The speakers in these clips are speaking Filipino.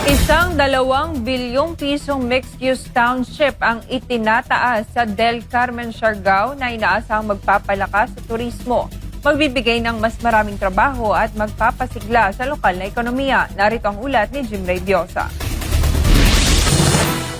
Isang 2 bilyong pisong mixed-use township ang itinataas sa Del Carmen, Siargao na inaasahang magpapalakas sa turismo, magbibigay ng mas maraming trabaho at magpapasigla sa lokal na ekonomiya. Narito ang ulat ni Jim Ray Diosa.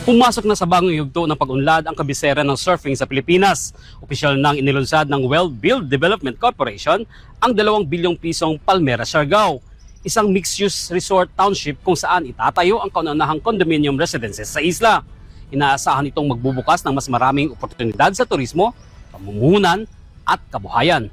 Pumasok na sa bagong yugto ng pag-unlad ang kabisera ng surfing sa Pilipinas. Opisyal nang inilunsad ng Well-Built Development Corporation ang 2 bilyong pisong Palmera, Siargao. Isang mixed-use resort township kung saan itatayo ang kauna-unahang condominium residences sa isla. Inaasahan itong magbubukas ng mas maraming oportunidad sa turismo, pamumuhunan at kabuhayan.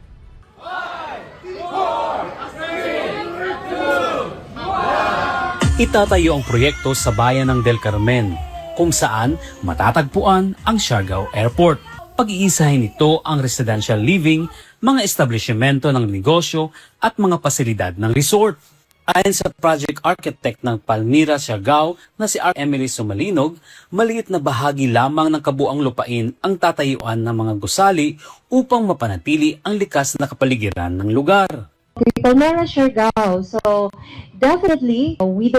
Itatayo ang proyekto sa bayan ng Del Carmen, kung saan matatagpuan ang Siargao Airport. Pag-iisahin nito ang residential living, mga establishmento ng negosyo at mga pasilidad ng resort. Ayon sa project architect ng Palmera, Siargao na si R. Emily Sumalinog, maliit na bahagi lamang ng kabuang lupain ang tatayuan ng mga gusali upang mapanatili ang likas na kapaligiran ng lugar. Palmera, Siargao. So definitely, we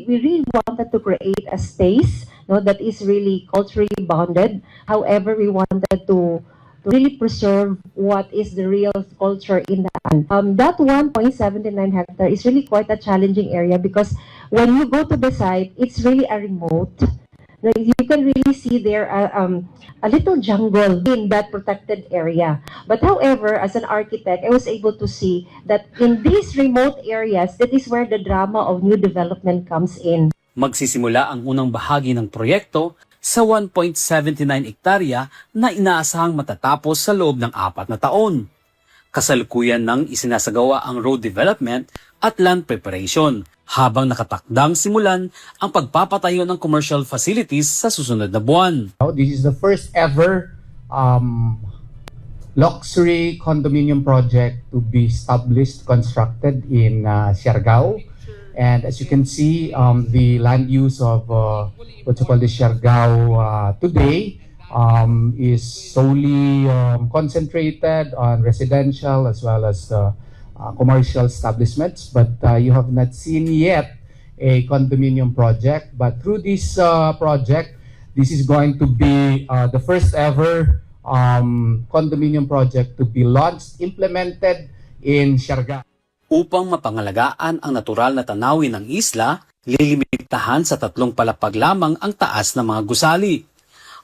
really wanted to create a space, that is really culturally bonded. However, we wanted to really preserve what is the real culture in the land. That 1.79 hectare is really quite a challenging area because when you go to the site, it's really a remote. You can really see there a little jungle in that protected area. But however, as an architect, I was able to see that in these remote areas, that is where the drama of new development comes in. Magsisimula ang unang bahagi ng proyekto sa 1.79 hektarya na inaasahang matatapos sa loob ng 4 na taon. Kasalukuyan nang isinasagawa ang road development at land preparation, habang nakatakdang simulan ang pagpapatayo ng commercial facilities sa susunod na buwan. This is the first ever luxury condominium project to be established, constructed in Siargao. And as you can see, the land use of what you call the Siargao today is solely concentrated on residential as well as commercial establishments. But you have not seen yet a condominium project. But through this project, this is going to be the first ever condominium project to be launched, implemented in Siargao. Upang mapangalagaan ang natural na tanawin ng isla, lilimitahan sa 3 palapag lamang ang taas ng mga gusali.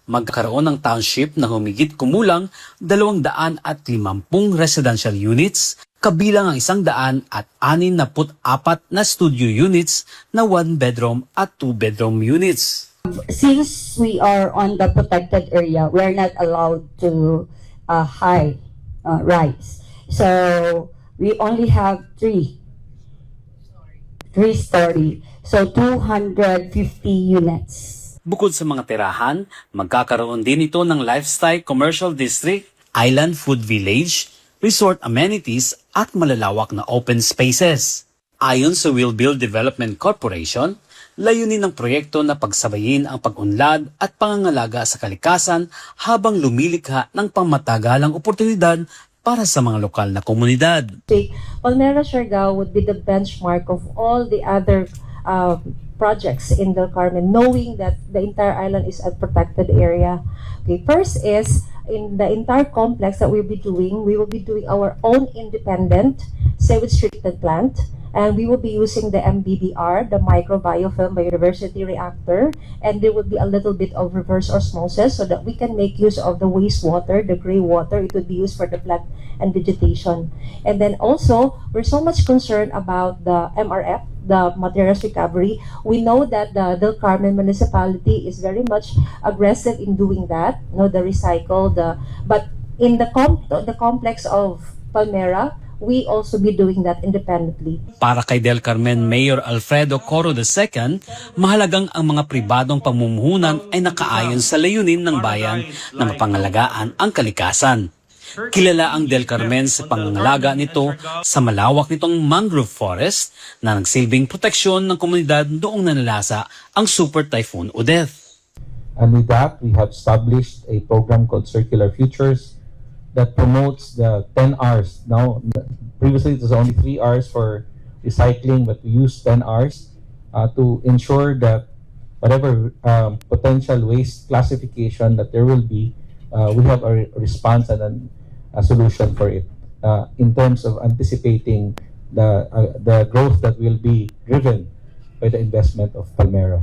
Magkakaroon ng township na humigit kumulang 250 residential units, kabilang ang 164 na studio units na 1-bedroom at 2-bedroom units. Since we are on the protected area, we are not allowed to rise. So we only have 3-story. So 250 units. Bukod sa mga tirahan, magkakaroon din ito ng lifestyle commercial district, island food village, resort amenities at malalawak na open spaces. Ayon sa Well-Built Development Corporation, layunin ng proyekto na pagsabayin ang pag-unlad at pangangalaga sa kalikasan habang lumilikha ng pangmatagalang oportunidad para sa mga lokal na komunidad. Palmera, Siargao would be the benchmark of all the other projects in Del Carmen, knowing that the entire island is a protected area. Okay, first is in the entire complex that we will be doing our own independent sewage treatment plant. And we will be using the MBBR, the microbiofilm biodiversity reactor, and there will be a little bit of reverse osmosis so that we can make use of the wastewater, the gray water. It would be used for the plant and vegetation. And then also, we're so much concerned about the MRF, the materials recovery. We know that the Del Carmen municipality is very much aggressive in doing that, the recycle, but in the complex of Palmera, we also be doing that independently. Para kay Del Carmen Mayor Alfredo Coro II, mahalagang ang mga pribadong pamumuhunan ay nakaayon sa layunin ng bayan na mapangalagaan ang kalikasan. Kilala ang Del Carmen sa pangangalaga nito sa malawak nitong mangrove forest na nagsilbing proteksyon ng komunidad noong nanalasa ang Super Typhoon Odette. And with that, we have established a program called Circular Futures that promotes the 10 R's. Now, previously it was only 3 R's for recycling, but we use 10 R's. to ensure that whatever potential waste classification that there will be, we have a response and a solution for it in terms of anticipating the growth that will be driven by the investment of Palmera.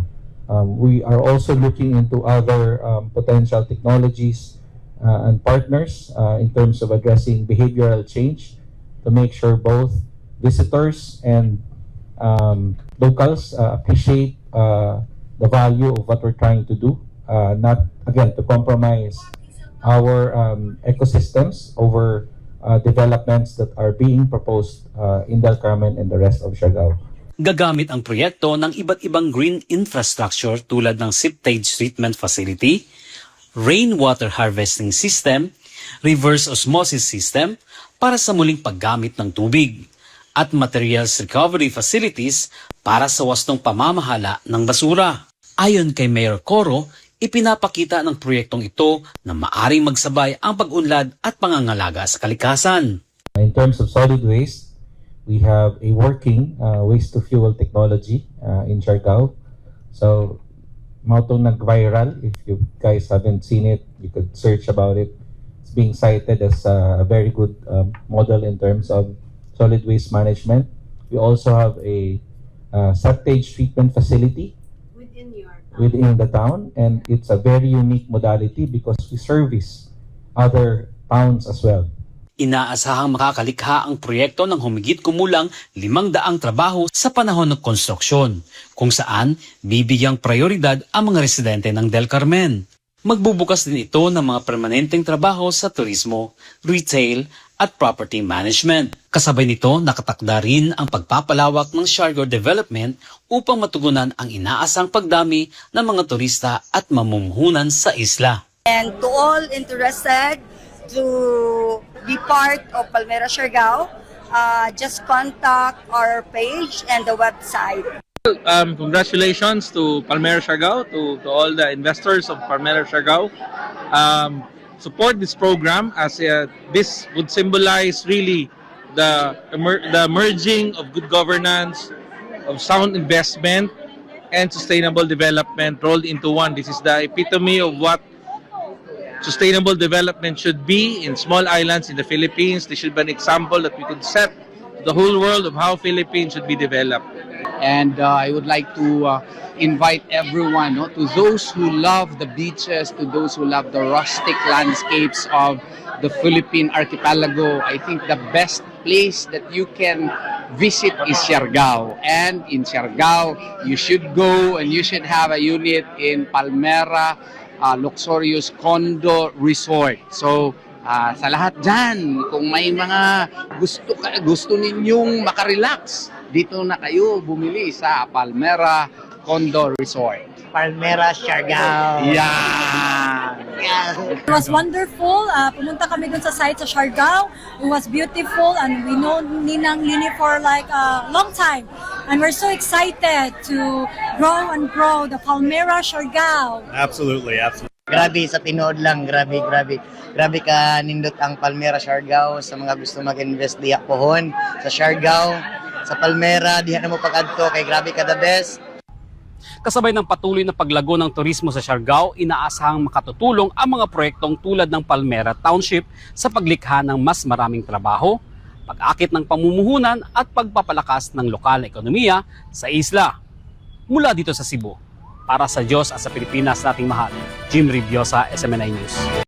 We are also looking into other potential technologies and partners in terms of addressing behavioral change to make sure both visitors and locals appreciate the value of what we're trying to do, not again to compromise our ecosystems over developments that are being proposed in Del Carmen and the rest of Siargao. Gagamit ang proyekto ng iba't ibang green infrastructure tulad ng sewage treatment facility, rainwater harvesting system, reverse osmosis system para sa muling paggamit ng tubig, at materials recovery facilities para sa wastong pamamahala ng basura. Ayon kay Mayor Coro, ipinapakita ng proyektong ito na maaring magsabay ang pag-unlad at pangangalaga sa kalikasan. In terms of solid waste, we have a working waste-to-fuel technology in Siargao. So, mautong nag-viral. If you guys haven't seen it, you could search about it. It's being cited as a very good model in terms of solid waste management. We also have a septage treatment facility within the town, and it's a very unique modality because we service other towns as well. Inaasahang makakalikha ang proyekto ng humigit kumulang 500 trabaho sa panahon ng konstruksyon, kung saan bibigyang prioridad ang mga residente ng Del Carmen. Magbubukas din ito ng mga permanenteng trabaho sa turismo, retail at property management. Kasabay nito, nakatakda rin ang pagpapalawak ng Siargao Development upang matugunan ang inaasang pagdami ng mga turista at mamumuhunan sa isla. And to all interested to be part of Palmera Siargao, just contact our page and the website. Congratulations to Palmera Siargao, to all the investors of Palmera Siargao. Support this program as this would symbolize really the merging of good governance, of sound investment, and sustainable development rolled into one. This is the epitome of what sustainable development should be in small islands in the Philippines. This should be an example that we could set to the whole world of how Philippines should be developed. And I would like to invite everyone, to those who love the beaches, to those who love the rustic landscapes of the Philippine archipelago. I think the best place that you can visit is Siargao. And in Siargao, you should go and you should have a unit in Palmera Luxurious Condo Resort. So, sa lahat dyan, kung may mga gusto ninyong makarelax, dito na kayo bumili sa Palmera Condo Resort. Palmera Siargao. Yeah! It was wonderful. Pumunta kami dun sa site sa Siargao. It was beautiful and we know Ninang Lini for like a long time. And we're so excited to grow and grow the Palmera Siargao. Absolutely. Grabe sa tinood lang, grabe. Grabe ka nindot ang Palmera Siargao sa mga gusto mag-invest diha pohon sa Siargao, sa Palmera, diha na mo pag-adto kay grabe ka the best. Kasabay ng patuloy na paglago ng turismo sa Siargao, inaasahang makatutulong ang mga proyektong tulad ng Palmera Township sa paglikha ng mas maraming trabaho, pag-akit ng pamumuhunan at pagpapalakas ng lokal na ekonomiya sa isla. Mula dito sa Cebu, para sa Diyos at sa Pilipinas nating mahal, Jim Ribiosa, SMNI News.